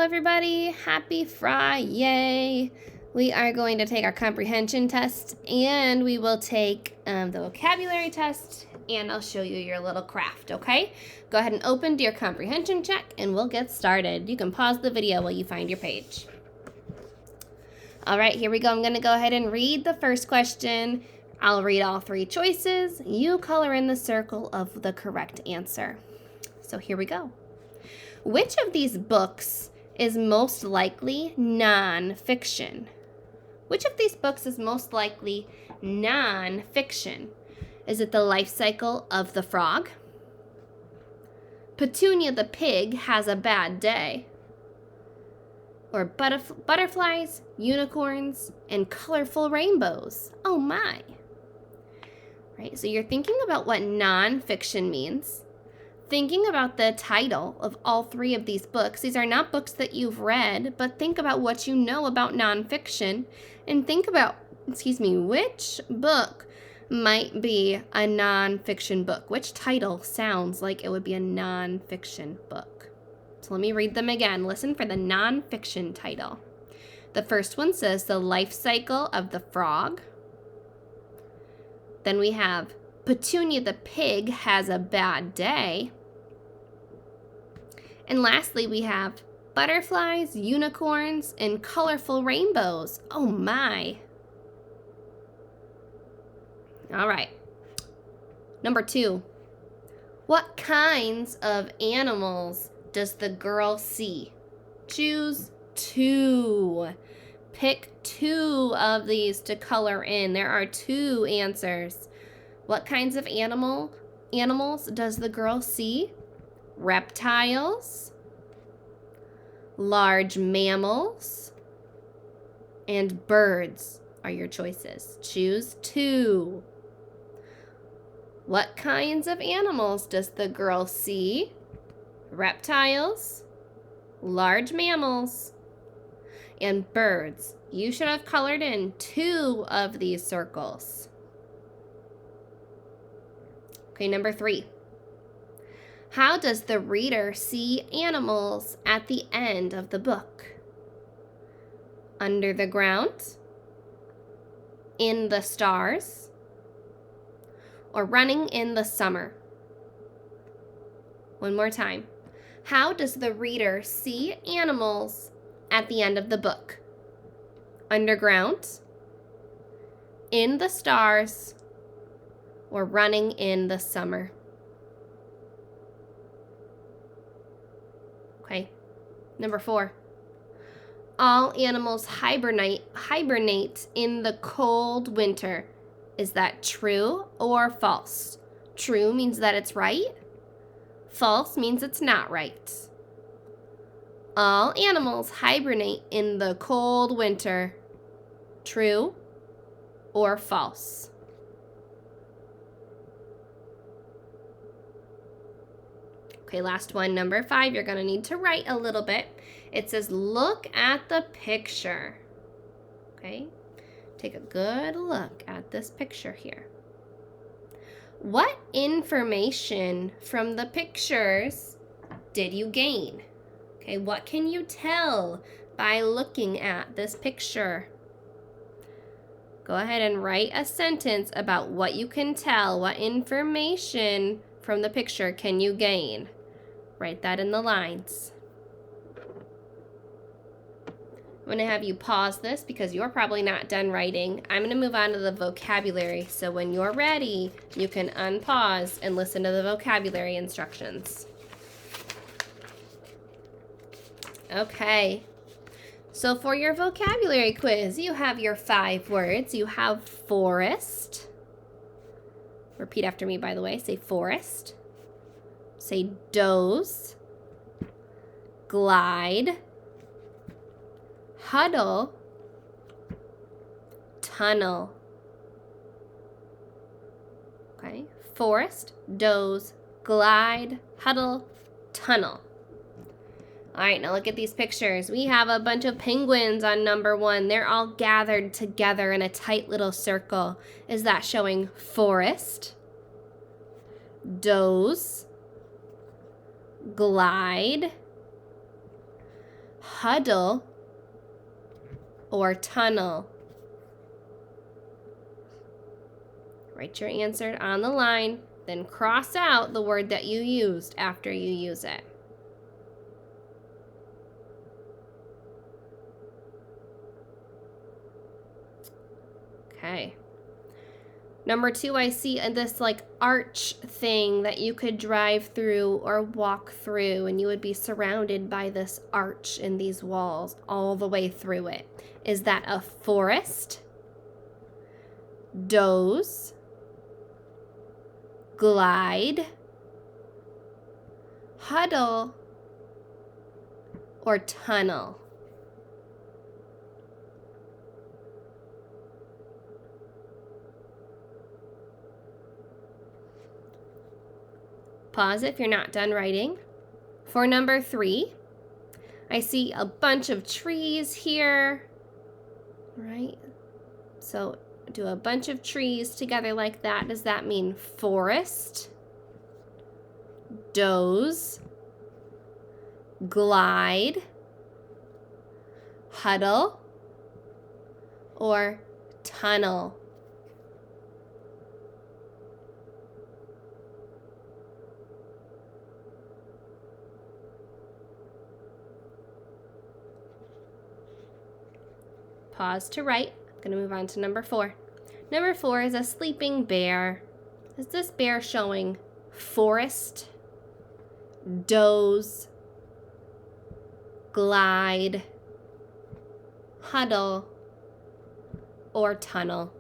everybody. Happy Friday. We are going to take our comprehension test and we will take the vocabulary test, and I'll show you your little craft, okay? Go ahead and open to your comprehension check and we'll get started. You can pause the video while you find your page. All right, here we go. I'm going to go ahead and read the first question. I'll read all three choices. You color in the circle of the correct answer. So here we go. Which of these books is most likely non-fiction? Which of these books is most likely non-fiction? Is it The Life Cycle of the Frog? Petunia the Pig Has a Bad Day? Or Butterflies, Unicorns, and Colorful Rainbows? Oh my! Right, so you're thinking about what non-fiction means. Thinking about the title of all three of these books. These are not books that you've read, but think about what you know about nonfiction and think about, which book might be a nonfiction book? Which title sounds like it would be a nonfiction book? So let me read them again. Listen for the nonfiction title. The first one says The Life Cycle of the Frog. Then we have Petunia the Pig Has a Bad Day. And lastly, we have Butterflies, Unicorns, and Colorful Rainbows. Oh my. All right. Number 2. What kinds of animals does the girl see? Choose 2. Pick 2 of these to color in. There are 2 answers. What kinds of animals does the girl see? Reptiles, large mammals, and birds are your choices. Choose 2. What kinds of animals does the girl see? Reptiles, large mammals, and birds. You should have colored in 2 of these circles. Okay, number 3. How does the reader see animals at the end of the book? Under the ground, in the stars, or running in the summer? One more time. How does the reader see animals at the end of the book? Underground, in the stars, or running in the summer? Okay. Number 4. All animals hibernate in the cold winter. Is that true or false? True means that it's right. False means it's not right. All animals hibernate in the cold winter. True or false? Okay, last one, number 5. You're going to need to write a little bit. It says, look at the picture. Okay, take a good look at this picture here. What information from the pictures did you gain? Okay, what can you tell by looking at this picture? Go ahead and write a sentence about what you can tell. What information from the picture can you gain? Write that in the lines. I'm going to have you pause this because you're probably not done writing. I'm going to move on to the vocabulary, so when you're ready, you can unpause and listen to the vocabulary instructions. Okay, so for your vocabulary quiz, you have your 5 words. You have forest. Repeat after me, by the way. Say forest. Say doze, glide, huddle, tunnel. Okay, forest, doze, glide, huddle, tunnel. All right, now look at these pictures. We have a bunch of penguins on number 1. They're all gathered together in a tight little circle. Is that showing forest, doze, glide, huddle, or tunnel? Write your answer on the line, then cross out the word that you used after you use it. Okay. Number 2, I see this like arch thing that you could drive through or walk through, and you would be surrounded by this arch in these walls all the way through it. Is that a forest, doze, glide, huddle, or tunnel? Pause if you're not done writing. For number 3, I see a bunch of trees here, right? So do a bunch of trees together like that. Does that mean forest, doze, glide, huddle, or tunnel? Pause to write. I'm going to move on to number 4. Number 4 is a sleeping bear. Is this bear showing forest, doze, glide, huddle, or tunnel?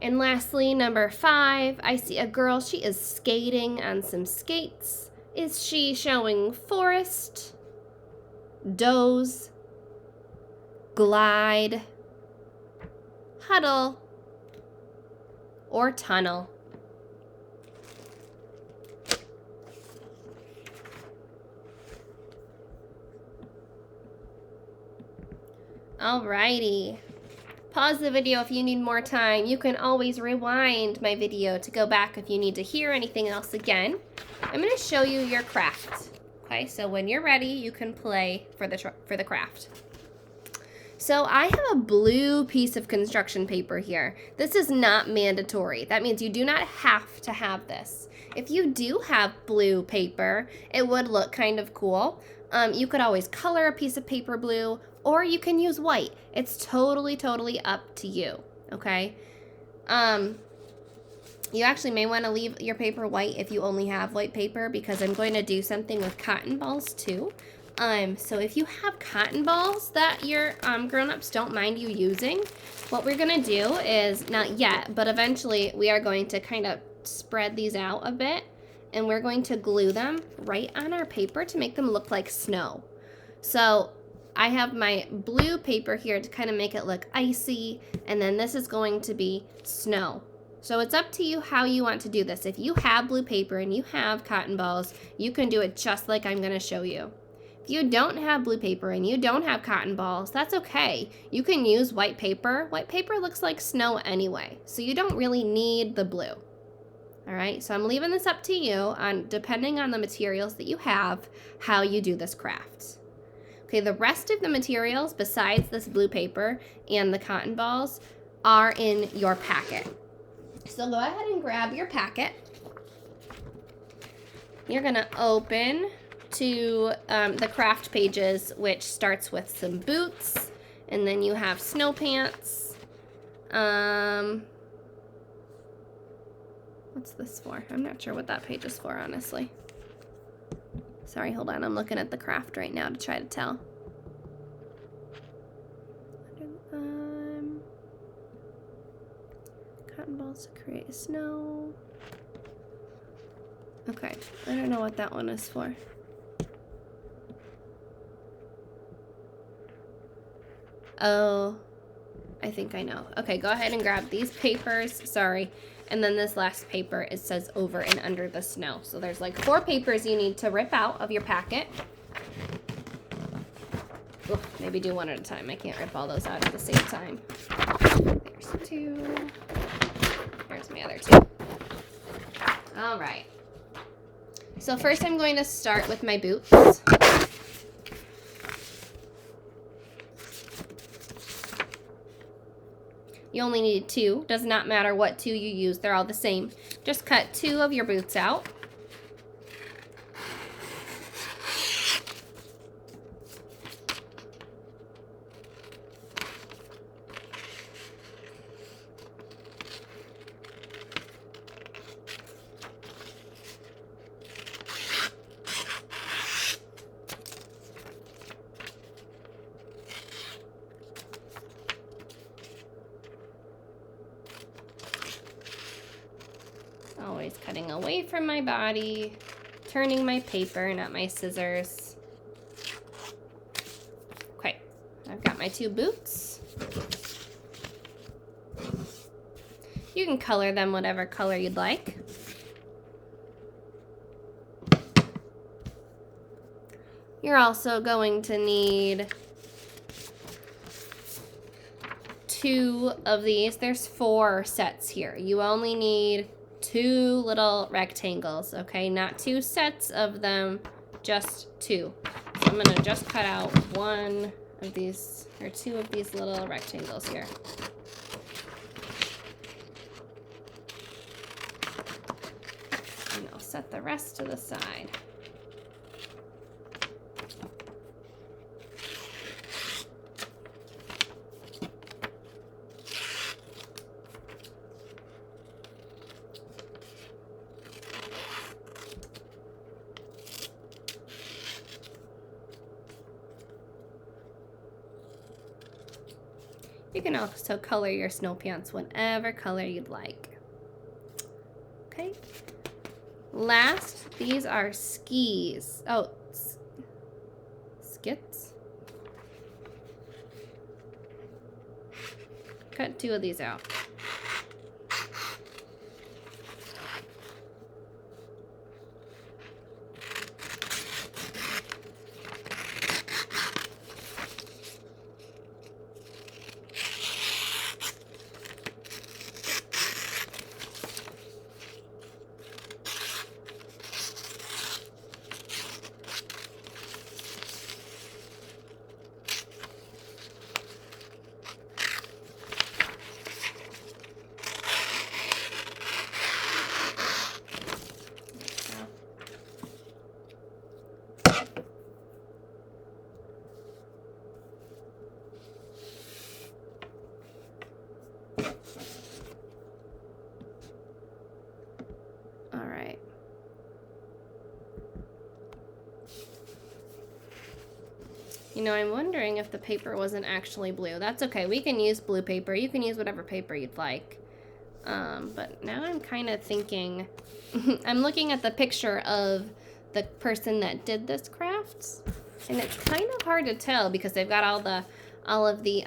And lastly, number 5, I see a girl. She is skating on some skates. Is she showing forest, doze, glide, huddle, or tunnel? Alrighty. Pause the video if you need more time. You can always rewind my video to go back if you need to hear anything else again. I'm going to show you your craft. Okay, so when you're ready, you can play for the craft. So I have a blue piece of construction paper here. This is not mandatory. That means you do not have to have this. If you do have blue paper, it would look kind of cool. You could always color a piece of paper blue, or you can use white. It's totally up to you, okay? You actually may want to leave your paper white if you only have white paper, because I'm going to do something with cotton balls too. So if you have cotton balls that your grown-ups don't mind you using, what we're gonna do is, not yet, but eventually we are going to kind of spread these out a bit, and we're going to glue them right on our paper to make them look like snow. So I have my blue paper here to kind of make it look icy, and then this is going to be snow. So it's up to you how you want to do this. If you have blue paper and you have cotton balls, you can do it just like I'm gonna show you. If you don't have blue paper and you don't have cotton balls, that's okay. You can use white paper. White paper looks like snow anyway, so you don't really need the blue. All right, so I'm leaving this up to you, on depending on the materials that you have, how you do this craft. Okay, the rest of the materials besides this blue paper and the cotton balls are in your packet. So go ahead and grab your packet. You're gonna open to the craft pages, which starts with some boots, and then you have snow pants. What's this for? I'm not sure what that page is for, honestly. Sorry, hold on. I'm looking at the craft right now to try to tell. Cotton balls to create snow. Okay, I don't know what that one is for. Oh, I think I know. Okay, go ahead and grab these papers. Sorry. And then this last paper, it says over and under the snow. So there's like 4 papers you need to rip out of your packet. Oof, maybe do one at a time. I can't rip all those out at the same time. There's 2. There's my other 2. All right. So first I'm going to start with my boots. You only need 2. Does not matter what 2 you use. They're all the same. Just cut 2 of your boots out. Always cutting away from my body, turning my paper, not my scissors. Okay, I've got my 2 boots. You can color them whatever color you'd like. You're also going to need 2 of these. There's 4 sets here. You only need 2 little rectangles, okay? Not 2 sets of them, just 2. So I'm gonna just cut out 1 of these, or 2 of these little rectangles here. And I'll set the rest to the side. You can also color your snow pants whatever color you'd like. Okay. Last, these are skis. Oh, skits. Cut 2 of these out. You know, I'm wondering if the paper wasn't actually blue. That's okay. We can use blue paper. You can use whatever paper you'd like. But now I'm kind of thinking... I'm looking at the picture of the person that did this craft. And it's kind of hard to tell because they've got all of the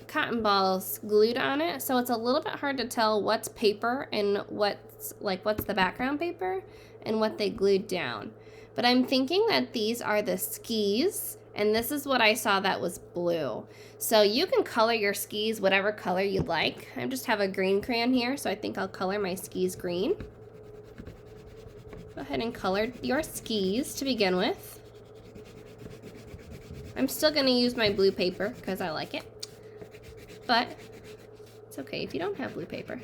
cotton balls glued on it. So it's a little bit hard to tell what's paper and what's the background paper and what they glued down. But I'm thinking that these are the skis, and this is what I saw that was blue. So you can color your skis whatever color you'd like. I just have a green crayon here, so I think I'll color my skis green. Go ahead and color your skis to begin with. I'm still gonna use my blue paper because I like it. But it's okay if you don't have blue paper.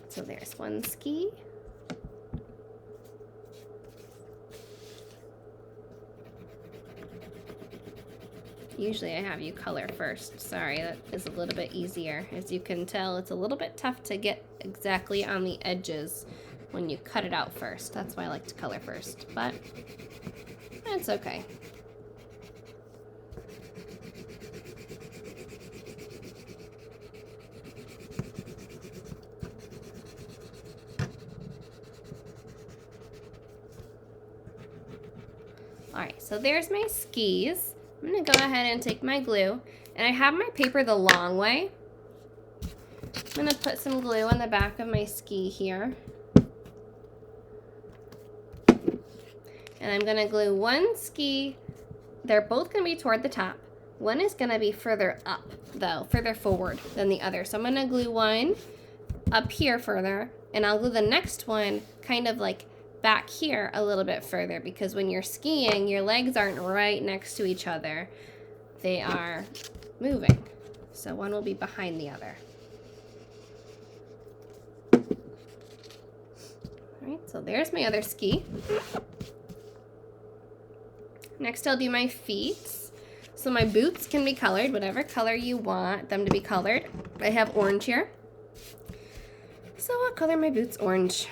So there's one ski. Usually I have you color first. Sorry, that is a little bit easier. As you can tell, it's a little bit tough to get exactly on the edges when you cut it out first. That's why I like to color first, but it's okay. All right, so there's my skis. I'm gonna go ahead and take my glue, and I have my paper the long way. I'm gonna put some glue on the back of my ski here. And I'm gonna glue one ski. They're both gonna be toward the top. One is gonna be further up though, further forward than the other. So I'm gonna glue one up here further, and I'll glue the next one kind of like back here a little bit further, because when you're skiing, your legs aren't right next to each other. They are moving. So one will be behind the other. All right, so there's my other ski. Next, I'll do my feet. So my boots can be colored, whatever color you want them to be colored. I have orange here. So I'll color my boots orange.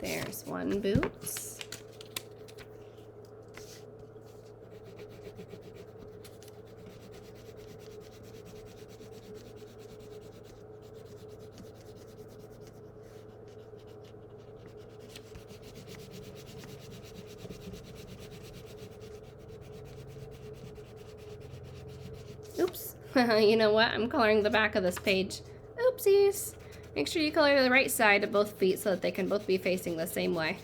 There's one boot. Oops. You know what? I'm coloring the back of this page. Oopsies. Make sure you color the right side of both feet so that they can both be facing the same way.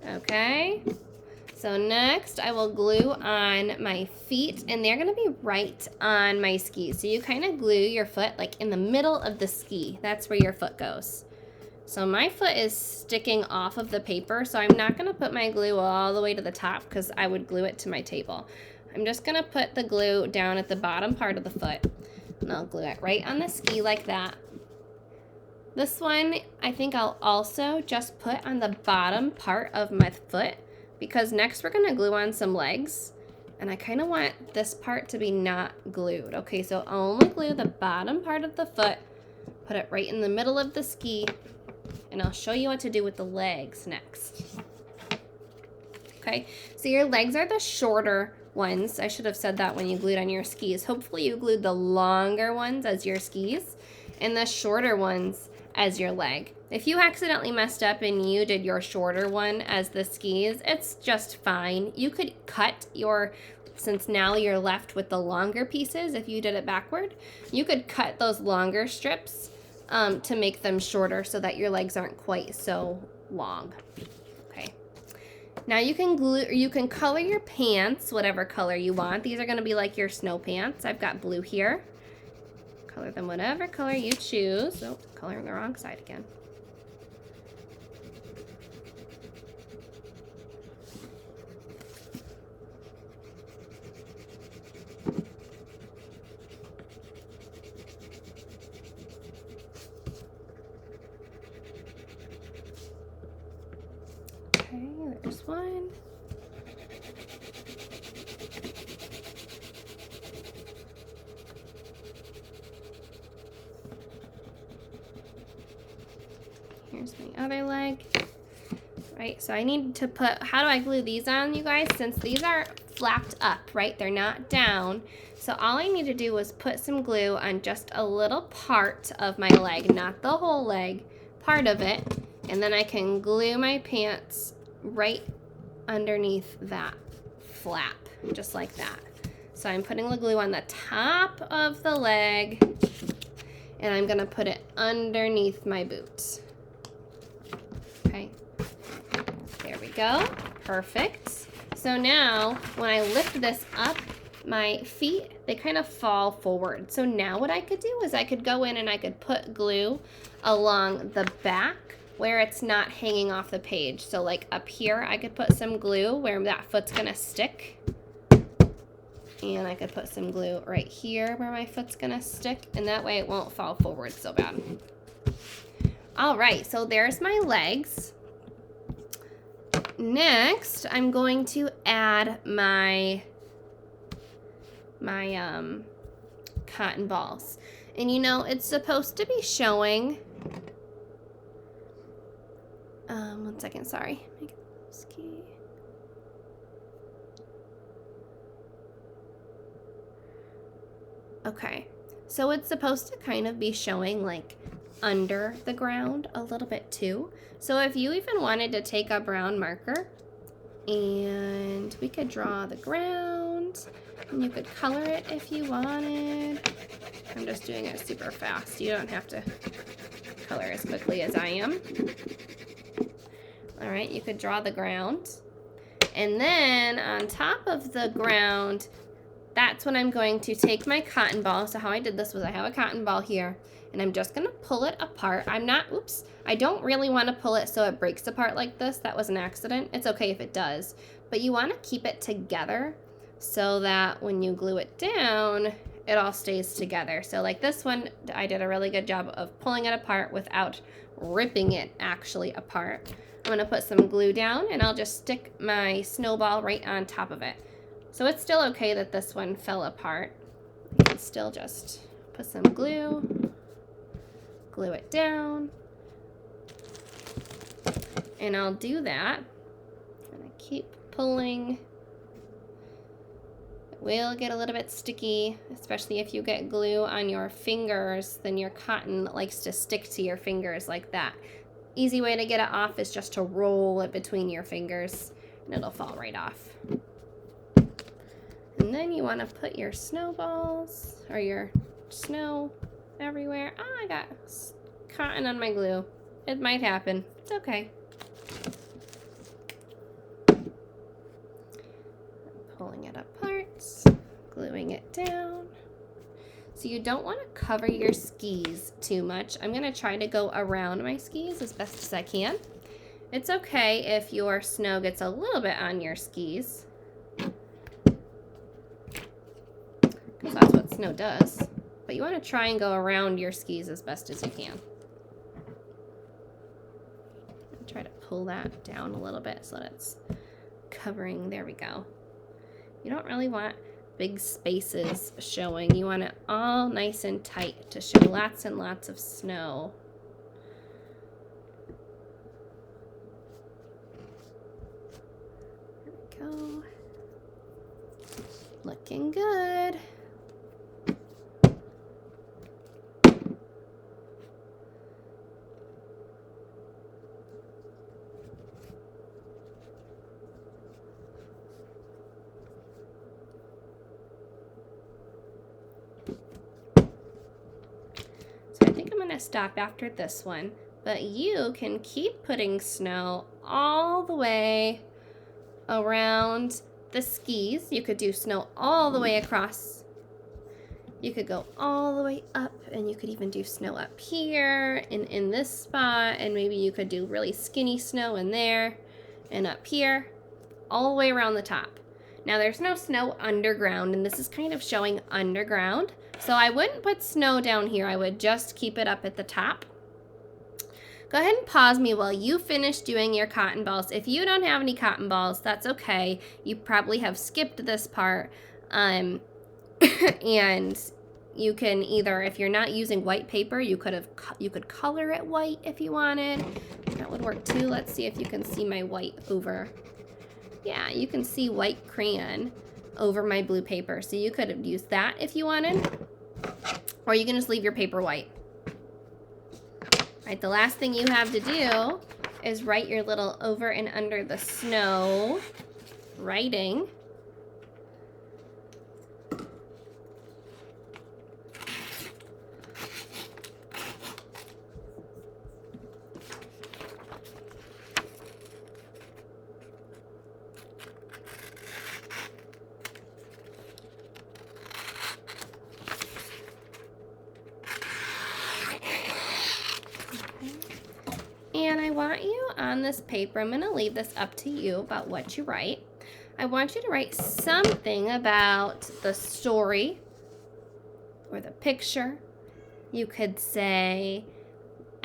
Okay. So next I will glue on my feet, and they're gonna be right on my skis. So you kind of glue your foot like in the middle of the ski. That's where your foot goes. So my foot is sticking off of the paper, so I'm not gonna put my glue all the way to the top because I would glue it to my table. I'm just gonna put the glue down at the bottom part of the foot, and I'll glue it right on the ski like that. This one, I think I'll also just put on the bottom part of my foot, because next we're gonna glue on some legs, and I kind of want this part to be not glued. Okay, so I'll only glue the bottom part of the foot, put it right in the middle of the ski, and I'll show you what to do with the legs next. Okay, so your legs are the shorter ones. I should have said that when you glued on your skis. Hopefully you glued the longer ones as your skis and the shorter ones as your leg. If you accidentally messed up and you did your shorter one as the skis, it's just fine. You could cut your, since now you're left with the longer pieces, if you did it backward, you could cut those longer strips to make them shorter so that your legs aren't quite so long. Okay. Now you can glue, or you can color your pants whatever color you want. These are going to be like your snow pants. I've got blue here. Color them whatever color you choose. Oh, coloring the wrong side again. Okay, there's one. Here's my other leg. Right, so I need to put, how do I glue these on, you guys? Since these are flapped up, right? They're not down. So all I need to do is put some glue on just a little part of my leg, not the whole leg, part of it. And then I can glue my pants right underneath that flap, just like that. So I'm putting the glue on the top of the leg, and I'm gonna put it underneath my boots. Okay, there we go, perfect. So now when I lift this up, my feet, they kind of fall forward. So now what I could do is I could go in and I could put glue along the back where it's not hanging off the page. So like up here, I could put some glue where that foot's gonna stick. And I could put some glue right here where my foot's gonna stick, and that way it won't fall forward so bad. All right, so there's my legs. next I'm going to add my cotton balls. And you know, it's supposed to be showing, 1 second, sorry. Okay, so it's supposed to kind of be showing like under the ground a little bit too. So if you even wanted to take a brown marker and we could draw the ground and you could color it if you wanted. I'm just doing it super fast. You don't have to color as quickly as I am. All right, you could draw the ground. And then on top of the ground, that's when I'm going to take my cotton ball. So how I did this was I have a cotton ball here and I'm just gonna pull it apart. I don't really wanna pull it so it breaks apart like this. That was an accident. It's okay if it does, but you wanna keep it together so that when you glue it down, it all stays together. So like this one, I did a really good job of pulling it apart without ripping it actually apart. I'm gonna put some glue down and I'll just stick my snowball right on top of it. So it's still okay that this one fell apart. You can still just put some glue it down. And I'll do that. I'm gonna keep pulling. It will get a little bit sticky, especially if you get glue on your fingers, then your cotton likes to stick to your fingers like that. Easy way to get it off is just to roll it between your fingers and it'll fall right off. And then you want to put your snowballs or your snow everywhere. Oh, I got cotton on my glue. It might happen. It's okay. Pulling it apart, gluing it down. So you don't want to cover your skis too much. I'm going to try to go around my skis as best as I can. It's okay if your snow gets a little bit on your skis, because that's what snow does. But you want to try and go around your skis as best as you can. Try to pull that down a little bit so that it's covering. There we go. You don't really want big spaces showing. You want it all nice and tight to show lots and lots of snow. There we go. Looking good. Stop after this one, but you can keep putting snow all the way around the skis. You could do snow all the way across. You could go all the way up, and you could even do snow up here and in this spot, and maybe you could do really skinny snow in there and up here, all the way around the top. Now there's no snow underground, and this is kind of showing underground. So I wouldn't put snow down here. I would just keep it up at the top. Go ahead and pause me while you finish doing your cotton balls. If you don't have any cotton balls, that's okay. You probably have skipped this part. And you can either, if you're not using white paper, you could color it white if you wanted. That would work too. Let's see if you can see my white over. Yeah, you can see white crayon over my blue paper. So you could have used that if you wanted, or you can just leave your paper white. All right, the last thing you have to do is write your little over and under the snow writing. And I want you on this paper, I'm going to leave this up to you about what you write. I want you to write something about the story or the picture. You could say,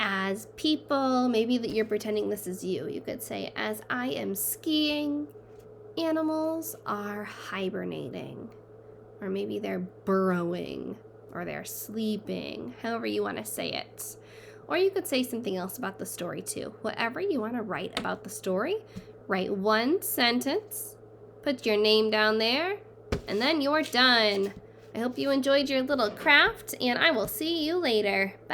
as people, maybe that you're pretending this is you. You could say, as I am skiing, animals are hibernating. Or maybe they're burrowing, or they're sleeping, however you want to say it. Or you could say something else about the story too. Whatever you want to write about the story, write one sentence, put your name down there, and then you're done. I hope you enjoyed your little craft, and I will see you later. Bye.